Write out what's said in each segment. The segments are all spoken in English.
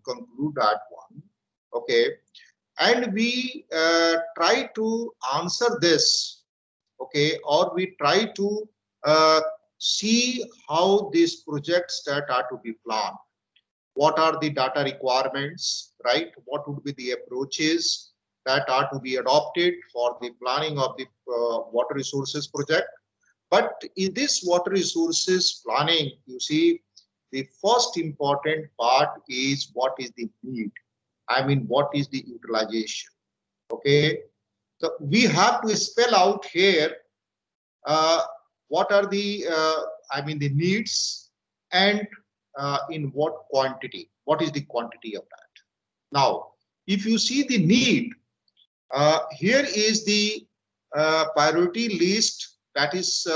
conclude that one. Okay, and we try to answer this. Okay, or we try to see how these projects that are to be planned. What are the data requirements, right? What would be the approaches that are to be adopted for the planning of the water resources project? But in this water resources planning, you see, the first important part is what is the need. I mean, what is the utilization? Okay, so we have to spell out here uh, what are the I mean the needs, and in what quantity, what is the quantity of that. Now if you see the need, here is the priority list that is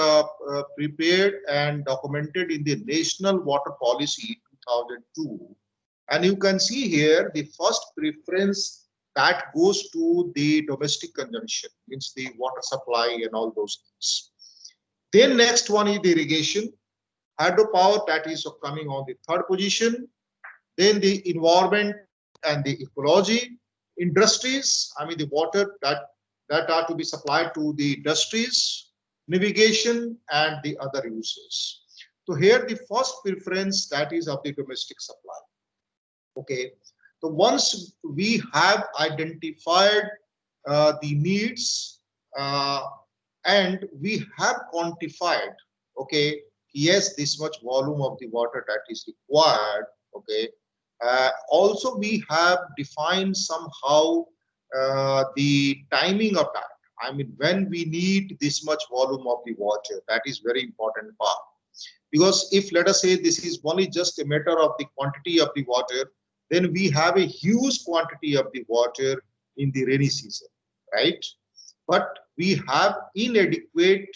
prepared and documented in the National Water Policy 2002, and you can see here the first preference that goes to the domestic consumption, means the water supply and all those things. Then next one is the irrigation, hydropower, that is coming on the third position. Then the environment and the ecology, industries, I mean the water that are to be supplied to the industries, navigation and the other uses. So here the first preference that is of the domestic supply. Okay, so once we have identified the needs, uh, and we have quantified, okay, yes, this much volume of the water that is required. Okay, also we have defined somehow the timing of that. I mean, when we need this much volume of the water, that is very important part. Because if let us say this is only just a matter of the quantity of the water, then we have a huge quantity of the water in the rainy season, right? But we have inadequate,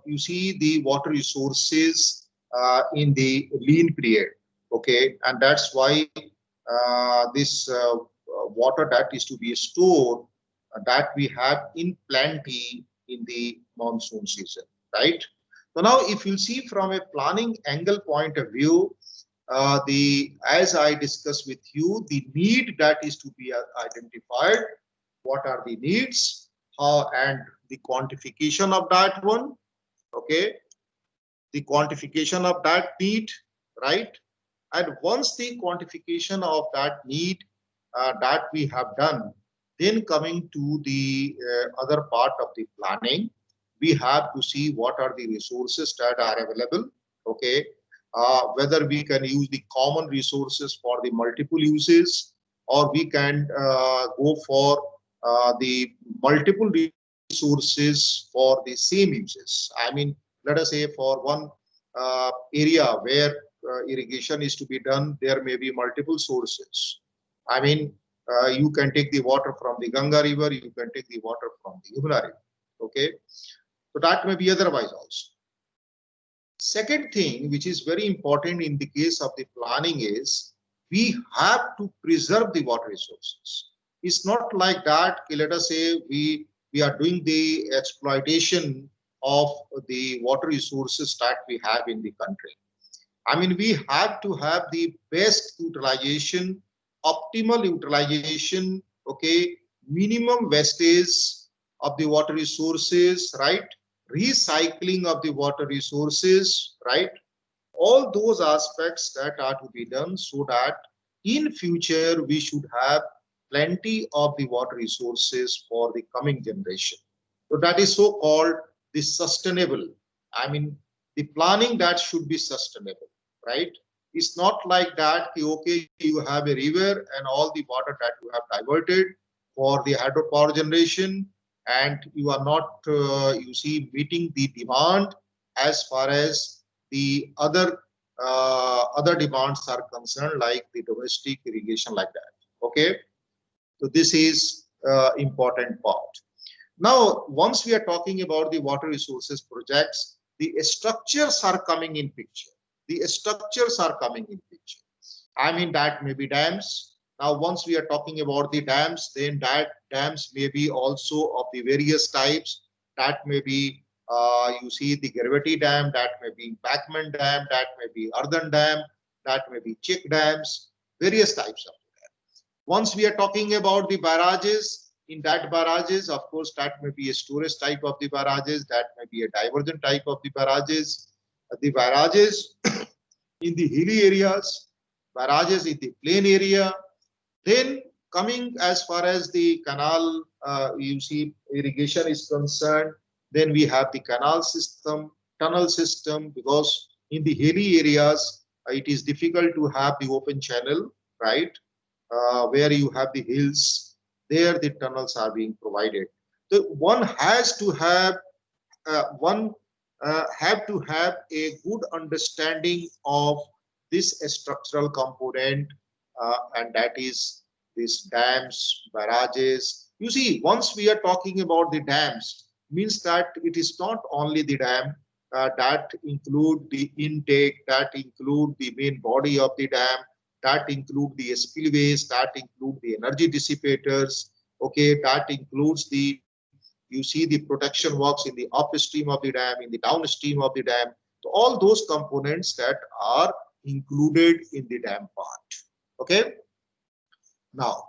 you see, the water resources in the lean period. Okay, and that's why this water that is to be stored, that we have in plenty in the monsoon season, right? So now if you see from a planning angle point of view, the as I discussed with you, the need that is to be identified, what are the needs, how, and the quantification of that one. Okay, the quantification of that need, right? And once the quantification of that need that we have done, then coming to the other part of the planning, we have to see what are the resources that are available. Okay, whether we can use the common resources for the multiple uses, or we can go for the multiple resources for the same uses. I mean, let us say for one area where irrigation is to be done, there may be multiple sources. I mean, you can take the water from the Ganga river, you can take the water from the Yamuna river. Okay, so that may be otherwise also. Second thing, which is very important in the case of the planning, is we have to preserve the water resources. It's not like that. Let us say we are doing the exploitation of the water resources that we have in the country. I mean, we have to have the best utilization, optimal utilization, okay, minimum wastage of the water resources, right? Recycling of the water resources, right? All those aspects that are to be done so that in future we should have plenty of the water resources for the coming generation. So that is so called the sustainable. I mean, the planning that should be sustainable, right? It's not like that, okay, you have a river and all the water that you have diverted for the hydropower generation, and you are not, you see, meeting the demand as far as the other demands are concerned, like the domestic irrigation, like that. Okay, so this is important part. Now, once we are talking about the water resources projects, the structures are coming in picture. The structures are coming in picture. I mean, that may be dams. Now, once we are talking about the dams, then that dams may be also of the various types. That may be, you see, the gravity dam, that may be embankment dam, that may be earthen dam, that may be check dams. various types of. Once we are talking about the barrages, in that barrages, of course, that may be a storage type of the barrages, that may be a diversion type of the barrages. The barrages in the hilly areas, barrages in the plain area. Then coming as far as the canal, you see, irrigation is concerned, then we have the canal system, tunnel system, because in the hilly areas, it is difficult to have the open channel, right? Where you have the hills, there the tunnels are being provided. So one has to have a good understanding of this structural component, and that is these dams, barrages. You see, once we are talking about the dams, means that it is not only the dam, that include the intake, that include the main body of the dam, that include the spillways, that include the energy dissipators, okay, that includes the, you see, the protection works in the upstream of the dam, in the downstream of the dam. So all those components that are included in the dam part. Okay. Now,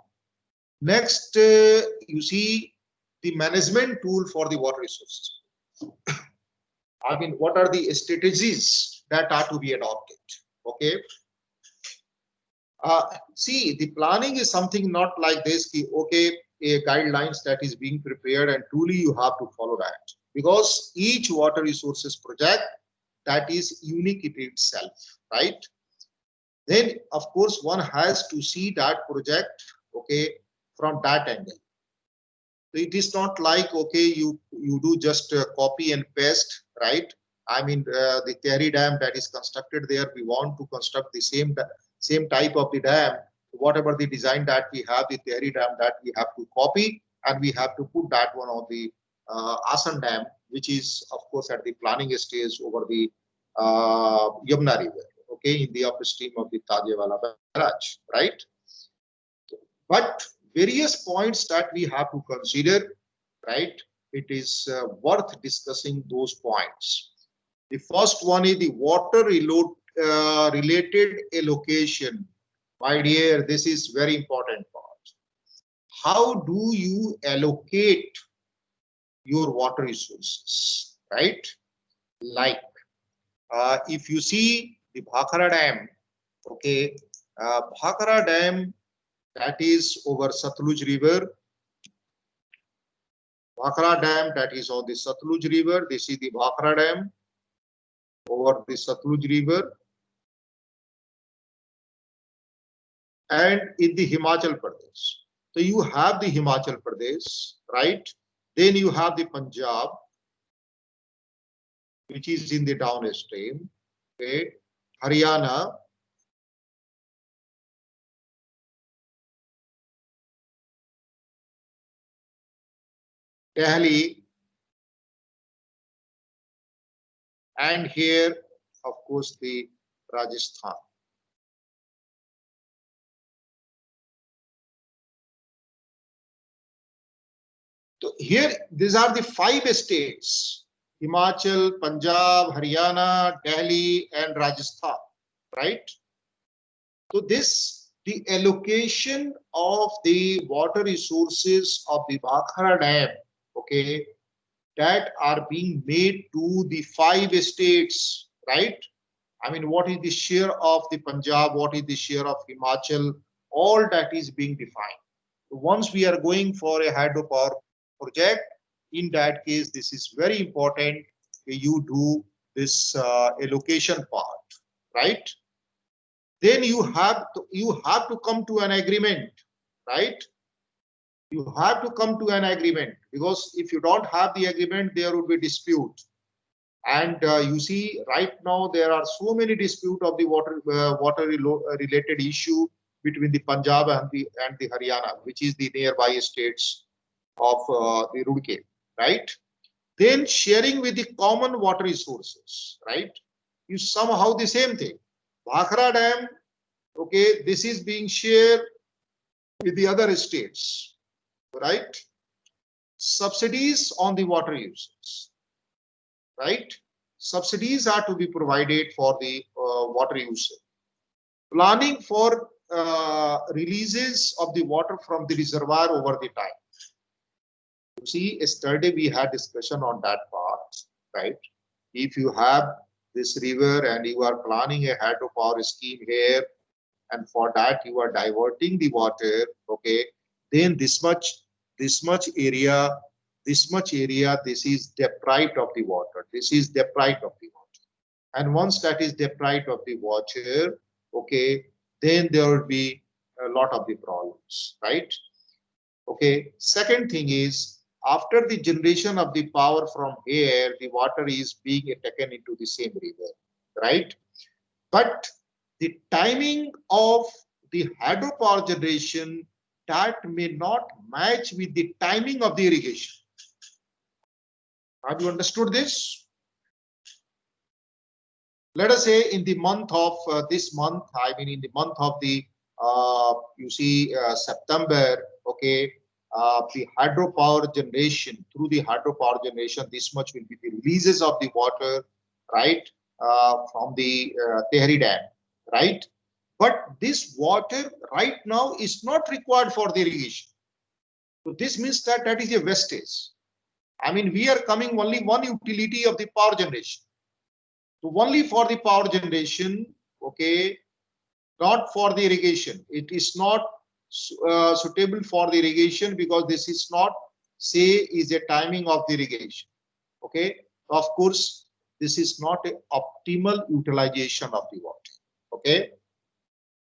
next, you see the management tool for the water resources. I mean, what are the strategies that are to be adopted? Okay. See, the planning is something not like this, okay, a guidelines that is being prepared and truly you have to follow that, because each water resources project that is unique in itself, right? Then of course one has to see that project, okay, from that angle. So it is not like, okay, you do just copy and paste, right? I mean, the Tehri Dam that is constructed there, we want to construct the same type of the dam. Whatever the design that we have, the Tehri Dam, that we have to copy, and we have to put that one on the Asan Dam, which is of course at the planning stage over the Yamuna River, okay, in the upstream of the Tajewala barrage, right? But various points that we have to consider, right? It is worth discussing those points. The first one is the water related allocation. My dear, this is very important part. How do you allocate your water resources, right? Like, if you see the Bhakhara Dam, okay, Bhakhara Dam, that is over Satluj River. Bhakhara Dam, that is on the Satluj River. This is the Bhakhara Dam over the Satluj River. And in the Himachal Pradesh. So you have the Himachal Pradesh, right? Then you have the Punjab, which is in the downstream. Okay, Haryana, Delhi, and here, of course, the Rajasthan. So here, these are the 5 states: Himachal, Punjab, Haryana, Delhi, and Rajasthan, right? So this, the allocation of the water resources of the Bhakhara Dam, okay, that are being made to the 5 states, right? I mean, what is the share of the Punjab? What is the share of Himachal? All that is being defined. Once we are going for a hydropower project, in that case, this is very important. You do this allocation part, right? Then you have to come to an agreement, right? You have to come to an agreement, because if you don't have the agreement, there would be dispute. And you see, right now there are so many dispute of the water related issue between the Punjab and the Haryana, which is the nearby states of the Roorkee, right? Then sharing with the common water resources, right? You somehow the same thing. Bhakhara Dam, okay, this is being shared with the other states, right? Subsidies on the water users, right? Subsidies are to be provided for the water user. Planning for releases of the water from the reservoir over the time. You see, yesterday we had discussion on that part, right? If you have this river and you are planning a hydropower scheme here, and for that you are diverting the water, okay, then this much area, this is deprived of the water. This is deprived of the water. And once that is deprived of the water, okay, then there will be a lot of the problems, right? Okay. Second thing is, after the generation of the power from here, the water is being taken into the same river, right? But the timing of the hydropower generation, that may not match with the timing of the irrigation. Have you understood this? Let us say in the month of this month, I mean in the month of the September, okay, the hydropower generation, through the hydropower generation, this much will be the releases of the water, right, from the Tehri Dam, right? But this water right now is not required for the irrigation. So this means that that is a wastage. I mean, we are coming only one utility of the power generation. So only for the power generation, okay, not for the irrigation. It is not suitable for the irrigation because this is not, say, is a timing of the irrigation. Okay, of course, this is not an optimal utilization of the water. Okay,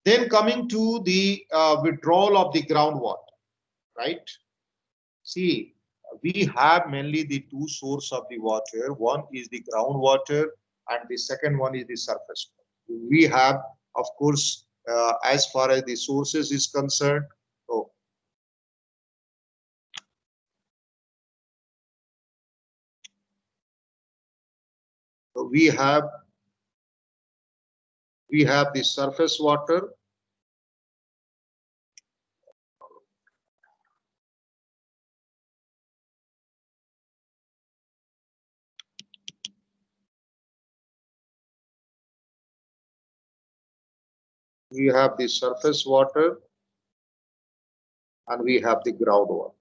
then coming to the withdrawal of the groundwater, right? See, we have mainly the two sources of the water. One is the groundwater, and the second one is the surface water. We have, of course, as far as the sources is concerned, so we have the surface water. We have the surface water and we have the groundwater.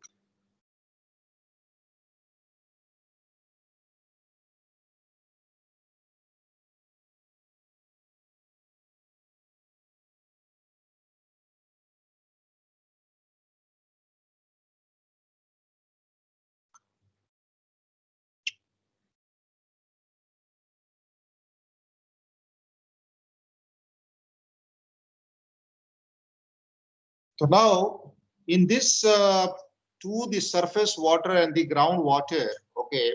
So now in this the surface water and the groundwater, okay,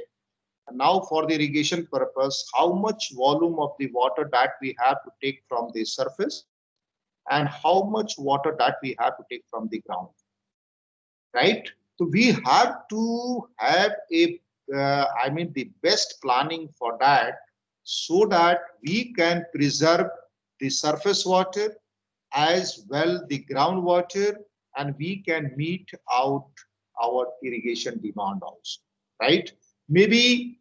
now for the irrigation purpose, how much volume of the water that we have to take from the surface and how much water that we have to take from the ground, right? So we have to have a, I mean, the best planning for that, so that we can preserve the surface water as well the groundwater, and we can meet out our irrigation demand also, right? Maybe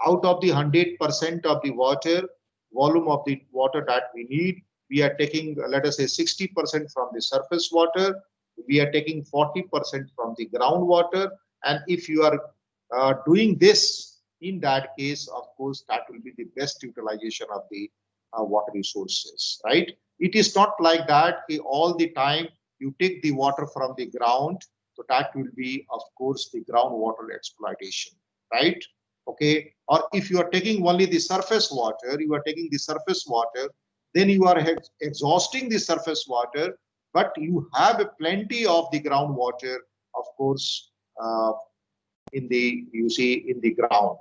out of the 100% of the water volume of the water that we need, we are taking, let us say, 60% from the surface water, we are taking 40% from the groundwater. And if you are doing this, in that case, of course, that will be the best utilization of the water resources, right? It is not like that all the time you take the water from the ground, so that will be, of course, the groundwater exploitation, right? Okay, or if you are taking only the surface water, then you are exhausting the surface water, but you have a plenty of the groundwater, of course, in the, you see, in the ground.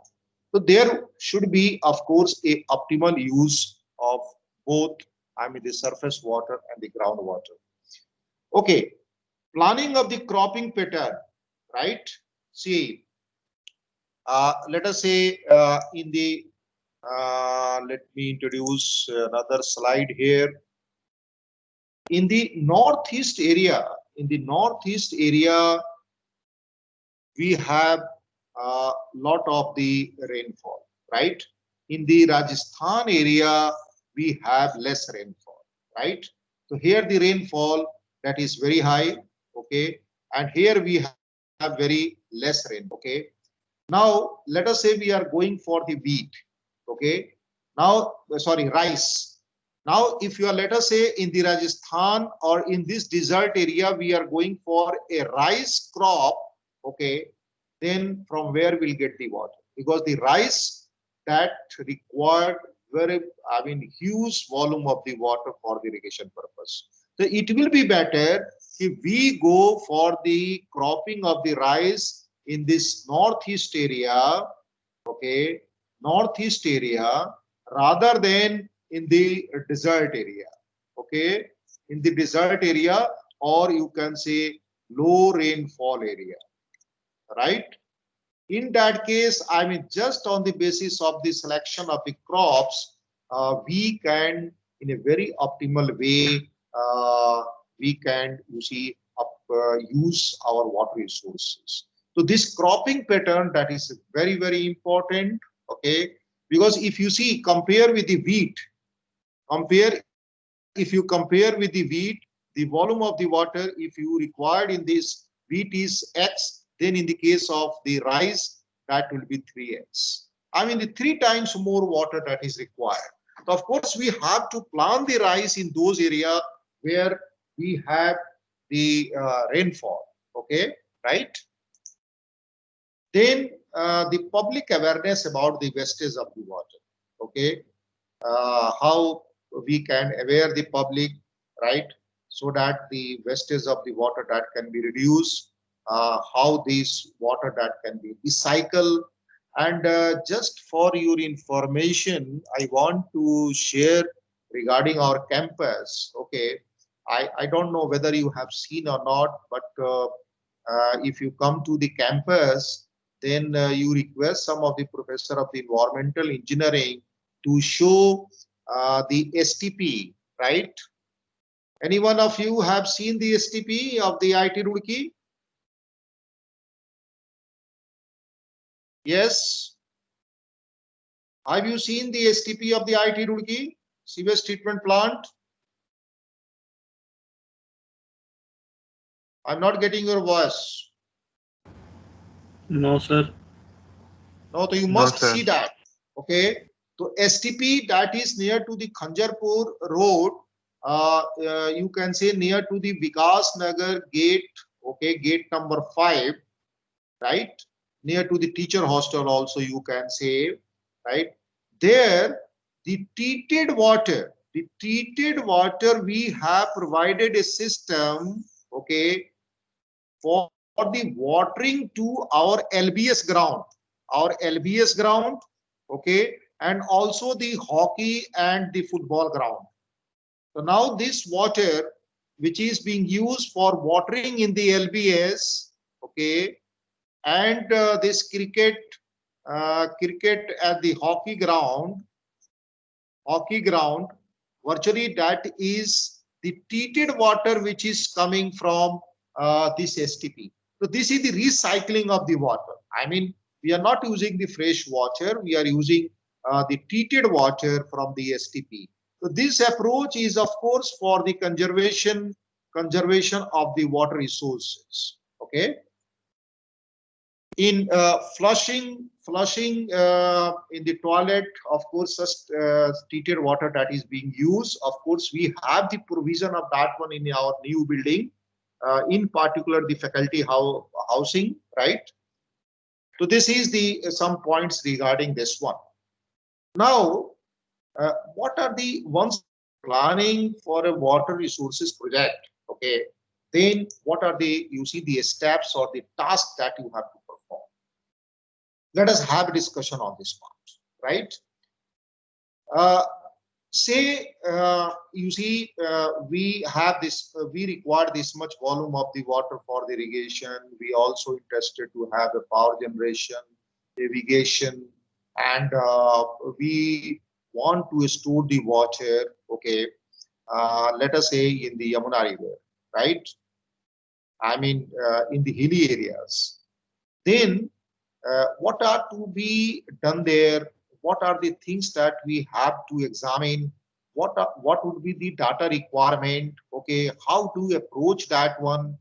So there should be, of course, a optimal use of both, I mean, the surface water and the groundwater. Okay, planning of the cropping pattern, right? See, let us say in the, let me introduce another slide here. In the northeast area, we have a lot of the rainfall, right? In the Rajasthan area, we have less rainfall, right? So here the rainfall that is very high, okay, and here we have very less rain, okay. Now let us say we are going for the wheat, okay. Now sorry, rice. Now if you are, let us say, in the Rajasthan or in this desert area, we are going for a rice crop, okay, then from where we'll get the water? Because the rice that required very, I mean, huge volume of the water for the irrigation purpose. So it will be better if we go for the cropping of the rice in this northeast area, okay, northeast area, rather than in the desert area, okay, in the desert area, or you can say low rainfall area, right? In that case, I mean, just on the basis of the selection of the crops, we can, in a very optimal way, we can, you see, use our water resources. So this cropping pattern, that is very, very important, okay? Because if you see, compare with the wheat, if you compare with the wheat, the volume of the water, if you required in this wheat is X, then in the case of the rice, that will be 3X. I mean, the 3 times more water that is required. So of course, we have to plant the rice in those areas where we have the rainfall, okay, right? Then the public awareness about the wastage of the water, okay, how we can aware the public, right, so that the wastage of the water that can be reduced, how this water that can be recycled. And just for your information, I want to share regarding our campus, okay. I don't know whether you have seen or not, but if you come to the campus, then you request some of the professor of the environmental engineering to show the STP, right? Any one of you have seen the STP of the IIT Roorkee? Yes. Have you seen the STP of the IIT Roorkee sewage treatment plant? I'm not getting your voice. No, sir. No, so you No, must sir. see that. Okay. So STP that is near to the Khanjarpur road. You can say near to the Vikas Nagar gate. Okay, gate number 5, right? Near to the teacher hostel also you can say, right? There, the treated water, we have provided a system, okay, for the watering to our LBS ground, okay, and also the hockey and the football ground. So now this water, which is being used for watering in the LBS, okay, and this cricket at the hockey ground, virtually that is the treated water which is coming from this STP. So this is the recycling of the water. I mean, we are not using the fresh water, we are using the treated water from the STP. So this approach is, of course, for the conservation of the water resources. Okay. In flushing in the toilet, of course, just treated water that is being used. Of course, we have the provision of that one in our new building, in particular the faculty housing, right? So this is the some points regarding this one. Now, what are the once planning for a water resources project? Okay, then what are the, you see, the steps or the tasks that you have to perform? Let us have a discussion on this part, right? Say you see, we have this, we require this much volume of the water for the irrigation. We also interested to have a power generation, irrigation, and we want to store the water, okay, let us say in the Yamuna River, right? I mean, in the hilly areas. Then what are to be done there? What are the things that we have to examine? what would be the data requirement, okay, how to approach that one.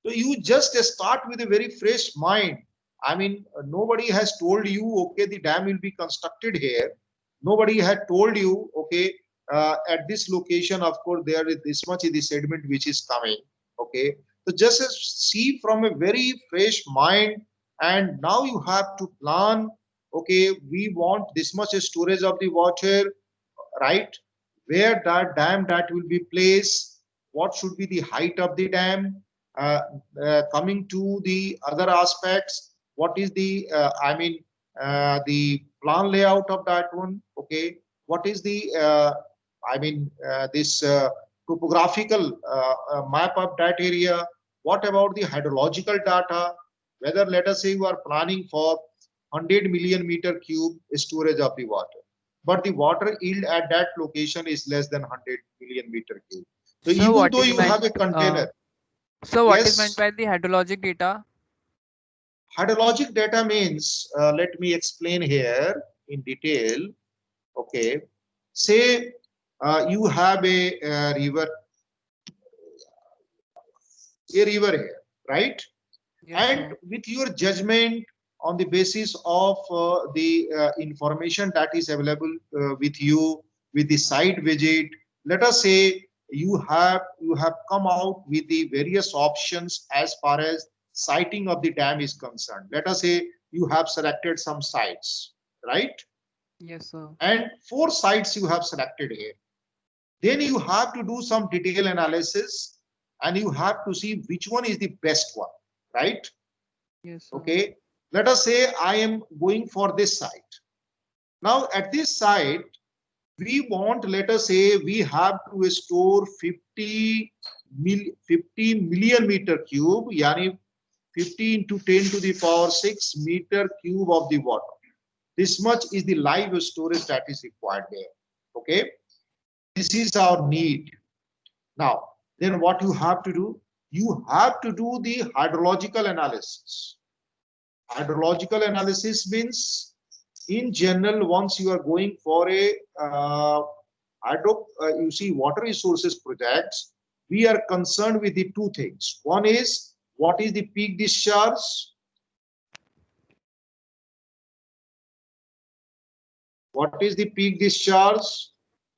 So you just start with a very fresh mind. I mean, nobody has told you, okay, the dam will be constructed here. Nobody had told you, okay, at this location, of course, there is this much is the sediment which is coming, okay. So just see from a very fresh mind, and now you have to plan, okay, we want this much storage of the water, right? Where that dam that will be placed, what should be the height of the dam, uh, coming to the other aspects, what is the the plan layout of that one, okay, what is the this topographical map of that area, what about the hydrological data, whether let us say you are planning for 100 million meter cube storage of the water, but the water yield at that location is less than 100 million meter cube. So So even what though is you have meant? a container, So what is meant yes, by the hydrologic data? hydrologic data means, let me explain here in detail. Okay, say you have a river here, right? Yes, And sir. with your judgment on the basis of the information that is available with you, with the site visit, let us say you have come out with the various options as far as siting of the dam is concerned. Let us say you have selected some sites, right? Yes, sir. And 4 sites you have selected here. Then you have to do some detail analysis, and you have to see which one is the best one, right? Yes, sir. Okay, let us say I am going for this site. Now at this site, we want, let us say we have to store 50 million meter cube, yani 50 into 10 to the power 6 meter cube of the water. This much is the live storage that is required there. Okay, this is our need. Now, then what you have to do? You have to do the hydrological analysis. Hydrological analysis means, in general, once you are going for a you see, water resources projects, we are concerned with the two things. One is, what is the peak discharge? What is the peak discharge?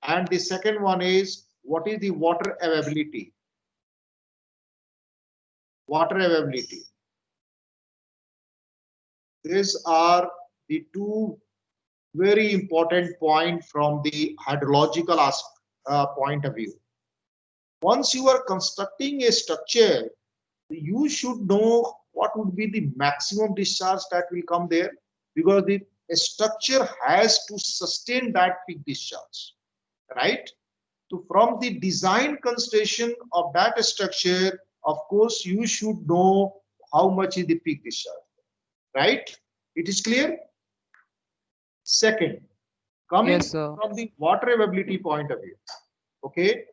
And the second one is, what is the water availability? Water availability. These are the two very important point from the hydrological point of view. Once you are constructing a structure, you should know what would be the maximum discharge that will come there, because the structure has to sustain that peak discharge, right? So from the design consideration of that structure, of course, you should know how much is the peak discharge, right? It is clear? Second, Yes, coming sir. from the water availability point of view, okay,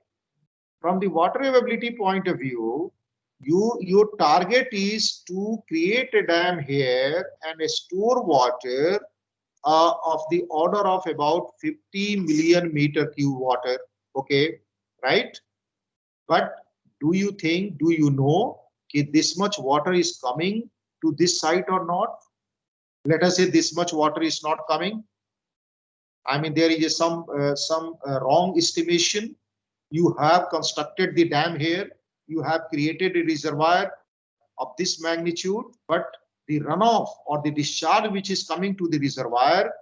from the water availability point of view, your target is to create a dam here and store water of the order of about 50 million meter cube water, okay, right? But do you know if this much water is coming to this site or not? Let us say this much water is not coming. I mean, there is some wrong estimation. You have constructed the dam here, you have created a reservoir of this magnitude, but the runoff or the discharge which is coming to the reservoir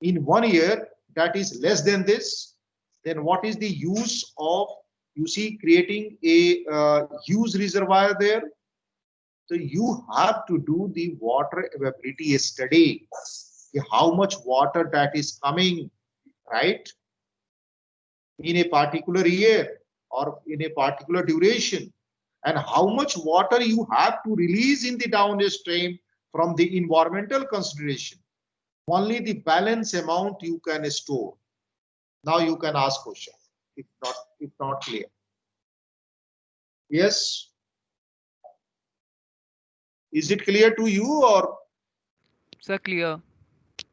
in 1 year, that is less than this. Then what is the use of, you see, creating a huge reservoir there? So you have to do the water availability study, how much water that is coming, right, in a particular year or in a particular duration, and how much water you have to release in the downstream from the environmental consideration. Only the balance amount you can store. Now you can ask question if not clear. Yes, is it clear to you, or Sir, clear.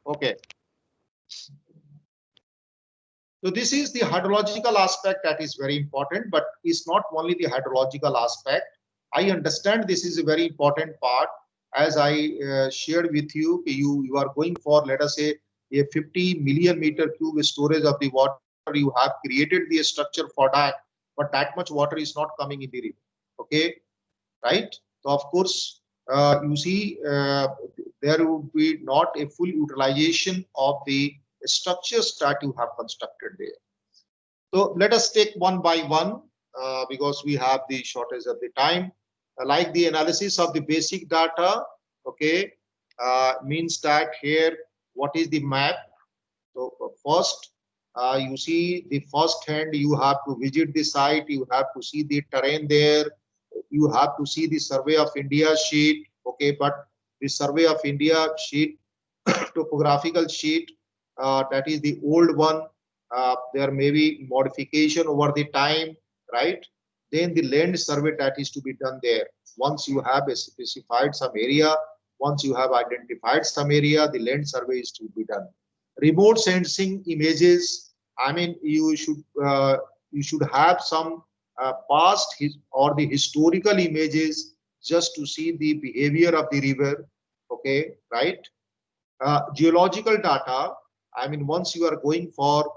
okay? So this is the hydrological aspect that is very important, but it's not only the hydrological aspect. I understand this is a very important part. As I shared with you, you are going for, let us say, a 50 million meter cube storage of the water. You have created the structure for that, but that much water is not coming in the river. Okay, right? So of course, you see, there would be not a full utilization of the structures that you have constructed there. So let us take one by one because we have the shortage of the time. Like the analysis of the basic data, okay, means that here, what is the map? So first, you see the first hand, you have to visit the site, you have to see the terrain there, you have to see the Survey of India sheet, okay, but the Survey of India sheet, topographical sheet, that is the old one. There may be modification over the time, right? Then the land survey that is to be done there. Once you have specified some area, once you have identified some area, the land survey is to be done. Remote sensing images, I mean, you should have some past or the historical images just to see the behavior of the river, okay, right? Geological data, I mean, once you are going for,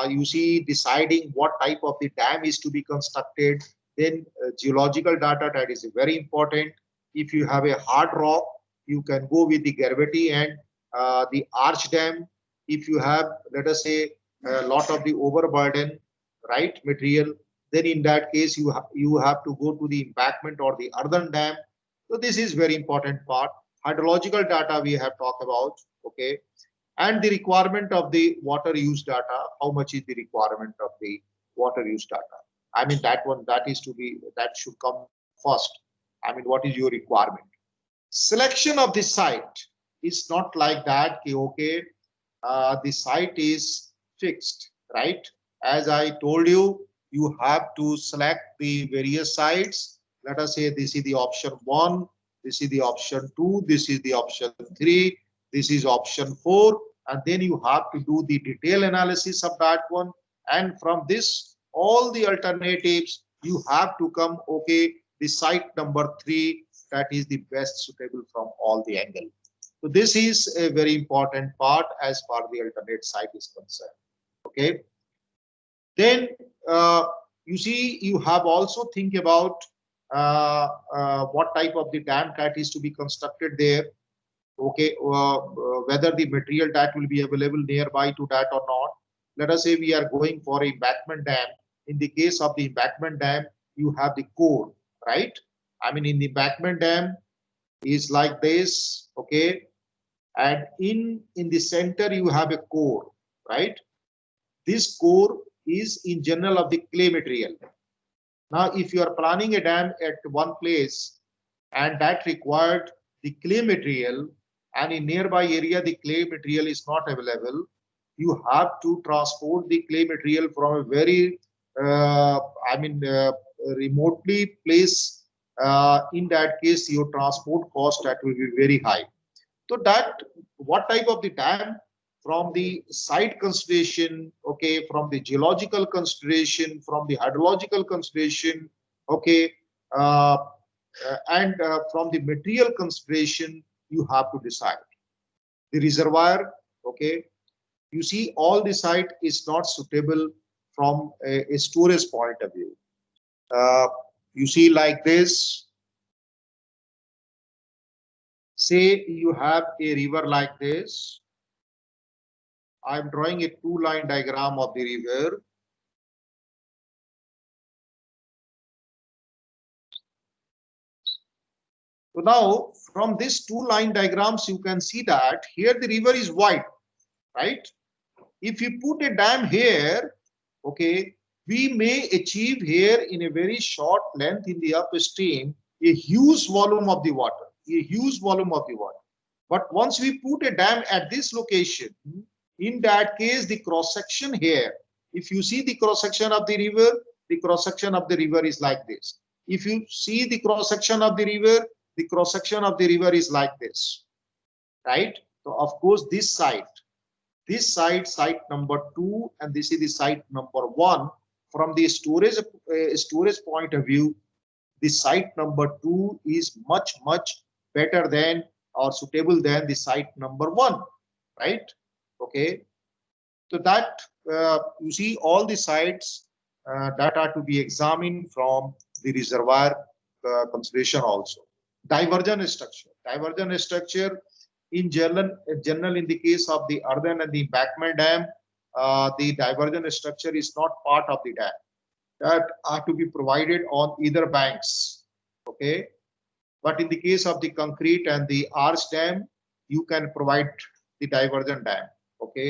you see, deciding what type of the dam is to be constructed, then geological data, that is very important. If you have a hard rock, you can go with the gravity and the arch dam. If you have, let us say, a lot of the overburden, right, material, then in that case, you have to go to the embankment or the earthen dam. So this is very important part. Hydrological data we have talked about, okay, and the requirement of the water use data. How much is the requirement of the water use data? I mean, that one, that is to be, that should come first. I mean, what is your requirement? Selection of the site is not like that, okay, the site is fixed, right? As I told you, you have to select the various sites. Let us say this is the option 1, this is the option 2, this is the option 3, this is option 4, and then you have to do the detailed analysis of that one. And from this, all the alternatives, you have to come, okay, the site number 3, that is the best suitable from all the angle. So this is a very important part as far the alternate site is concerned. Okay. Then you see, you have also think about what type of the dam that is to be constructed there. Okay, whether the material that will be available nearby to that or not. Let us say we are going for a embankment dam. In the case of the embankment dam, you have the core, right? I mean, in the embankment dam is like this, okay, and in the center you have a core, right? This core is in general of the clay material. Now, if you are planning a dam at one place and that required the clay material, and in nearby area the clay material is not available, you have to transport the clay material from a very, remotely place. In that case, your transport cost that will be very high. So that, what type of the dam? From the site consideration, okay, from the geological consideration, from the hydrological consideration, okay, and from the material consideration, you have to decide. The reservoir, okay, you see, all the site is not suitable from a storage point of view. You see, like this, say you have a river like this. I'm drawing a two-line diagram of the river. So now, from these two-line diagrams, you can see that here the river is wide, right? If you put a dam here, okay, we may achieve here in a very short length in the upstream a huge volume of the water, a huge volume of the water. But once we put a dam at this location, in that case, the cross section here, if you see the cross section of the river is like this. If you see the cross section of the river is like this, right? So of course, this site this site number 2, and this is the site number 1. From the storage point of view, the site number 2 is much better than or suitable than the site number 1, right? Okay, so that you see all the sites that are to be examined from the reservoir consideration also. Diversion structure in general in the case of the earthen and the embankment dam, the diversion structure is not part of the dam, that are to be provided on either banks. Okay, but in the case of the concrete and the arch dam, you can provide the diversion dam. Okay,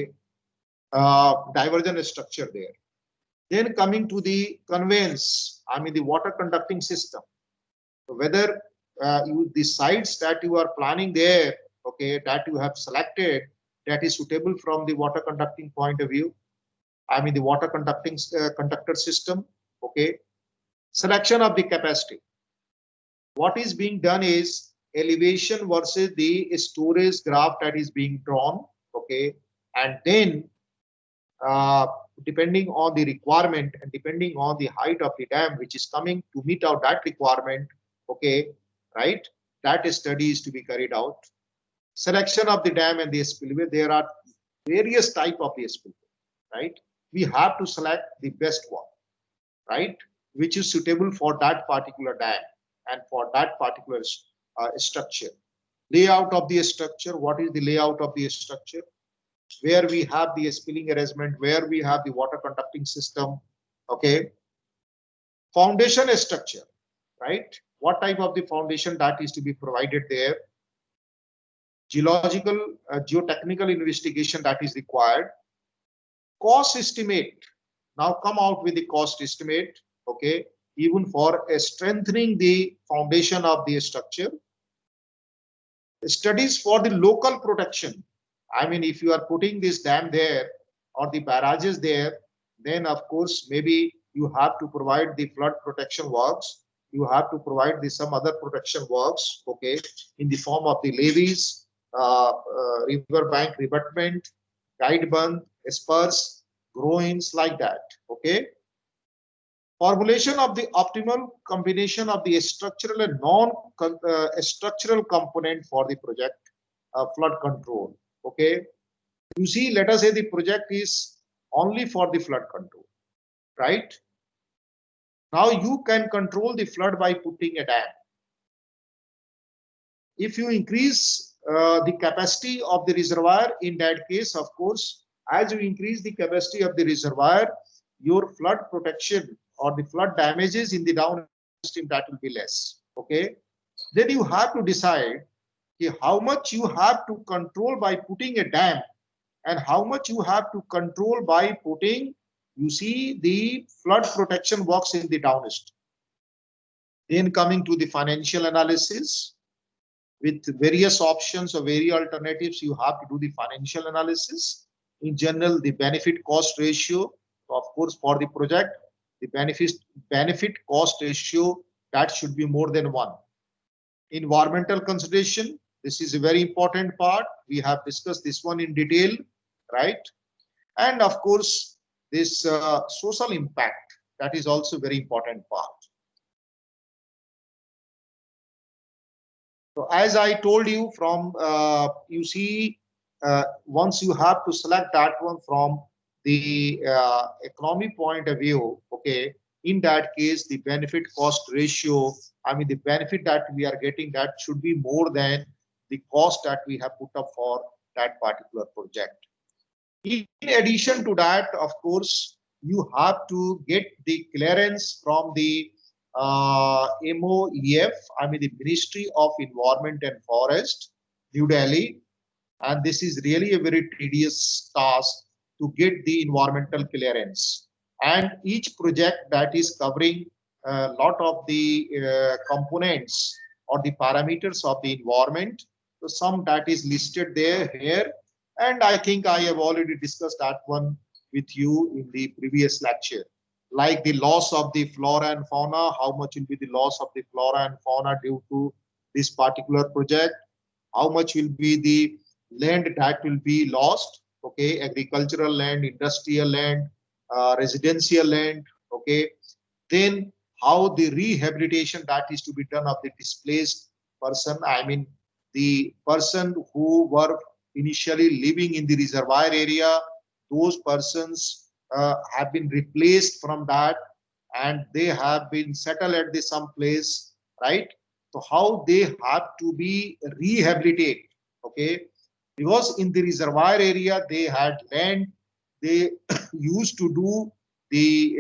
diversion structure there. Then coming to the conveyance, I mean the water conducting system. So whether the sites that you are planning there, okay, that you have selected, that is suitable from the water conducting point of view, I mean the water conducting conductor system. Okay, selection of the capacity. What is being done is elevation versus the storage graph that is being drawn. Okay, and then depending on the requirement and depending on the height of the dam which is coming to meet out that requirement, okay, right, that study is to be carried out. Selection of the dam and the spillway, there are various type of the spillway, right? We have to select the best one, right, which is suitable for that particular dam and for that particular structure. Layout of the structure, what is the layout of the structure? Where we have the spilling arrangement, where we have the water conducting system. Okay, foundation structure, right? What type of the foundation that is to be provided there? Geological, geotechnical investigation that is required. Cost estimate. Now come out with the cost estimate. Okay, even for strengthening the foundation of the structure. Studies for the local protection. I mean, if you are putting this dam there or the barrages there, then of course maybe you have to provide the flood protection works. You have to provide the some other protection works, okay, in the form of the levees, river bank reabutment, guide bund, spurs, groins, like that. Okay. Formulation of the optimal combination of the structural and non-structural component for the project flood control. Okay, you see, let us say the project is only for the flood control, right? Now you can control the flood by putting a dam. If you increase the capacity of the reservoir, in that case, of course, as you increase the capacity of the reservoir, your flood protection or the flood damages in the downstream, that will be less. Okay, then you have to decide how much you have to control by putting a dam and how much you have to control by putting, you see, the flood protection works in the downstream. Then coming to the financial analysis, with various options or various alternatives, you have to do the financial analysis. In general, the benefit cost ratio, of course, for the project, the benefit cost ratio, that should be more than 1. Environmental consideration, this is a very important part. We have discussed this one in detail, right? And of course, this social impact, that is also very important part. So as I told you, from you see, once you have to select that one from the economy point of view, okay, in that case, the benefit cost ratio, I mean the benefit that we are getting, that should be more than the cost that we have put up for that particular project. In addition to that, of course, you have to get the clearance from the MOEF, I mean the Ministry of Environment and Forest, New Delhi, and this is really a very tedious task to get the environmental clearance. And each project that is covering a lot of the components or the parameters of the environment, so some that is listed there here, and I think I have already discussed that one with you in the previous lecture. Like the loss of the flora and fauna, how much will be the loss of the flora and fauna due to this particular project, how much will be the land that will be lost, okay, agricultural land, industrial land, residential land, okay. Then how the rehabilitation that is to be done of the displaced person, I mean the person who were initially living in the reservoir area, those persons have been replaced from that and they have been settled at the some place, right? So how they have to be rehabilitated, okay, because in the reservoir area they had land, they used to do the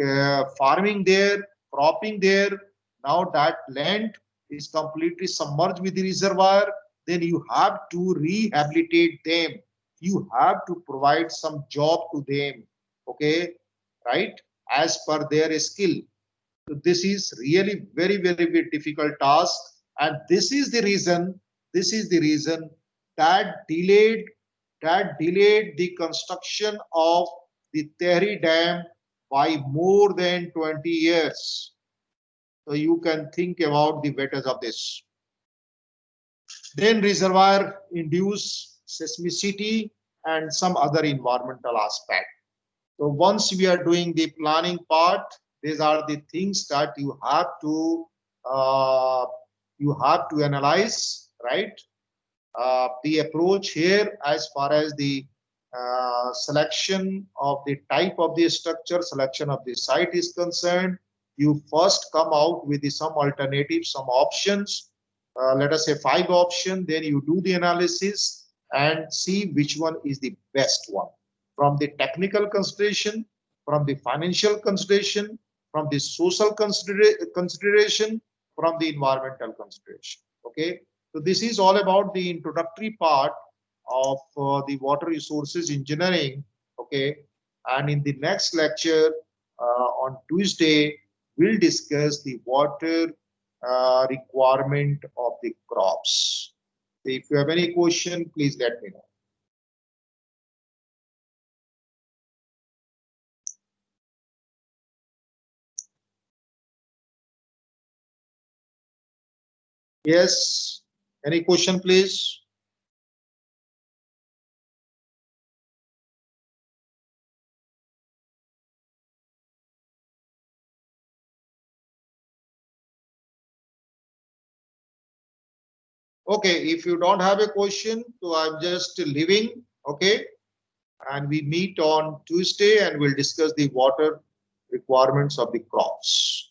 farming there, cropping there. Now that land is completely submerged with the reservoir, then you have to rehabilitate them, you have to provide some job to them, okay, right, as per their skill. So this is really very difficult task, and this is the reason that delayed the construction of the Tehri Dam by more than 20 years. So you can think about the weightage of this. Then reservoir induced seismicity and some other environmental aspect. So once we are doing the planning part, these are the things that uh, you have to analyze, right? The approach here as far as the selection of the type of the structure, selection of the site is concerned, you first come out with some alternatives, some options, let us say 5 options, then you do the analysis and see which one is the best one from the technical consideration, from the financial consideration, from the social consideration, from the environmental consideration, okay. So this is all about the introductory part of the water resources engineering, okay. And in the next lecture on Tuesday, we'll discuss the water requirement of the crops. If you have any question, please let me know. Yes, any question, please? Okay, if you don't have a question, so I'm just leaving, okay, and we meet on Tuesday and we'll discuss the water requirements of the crops.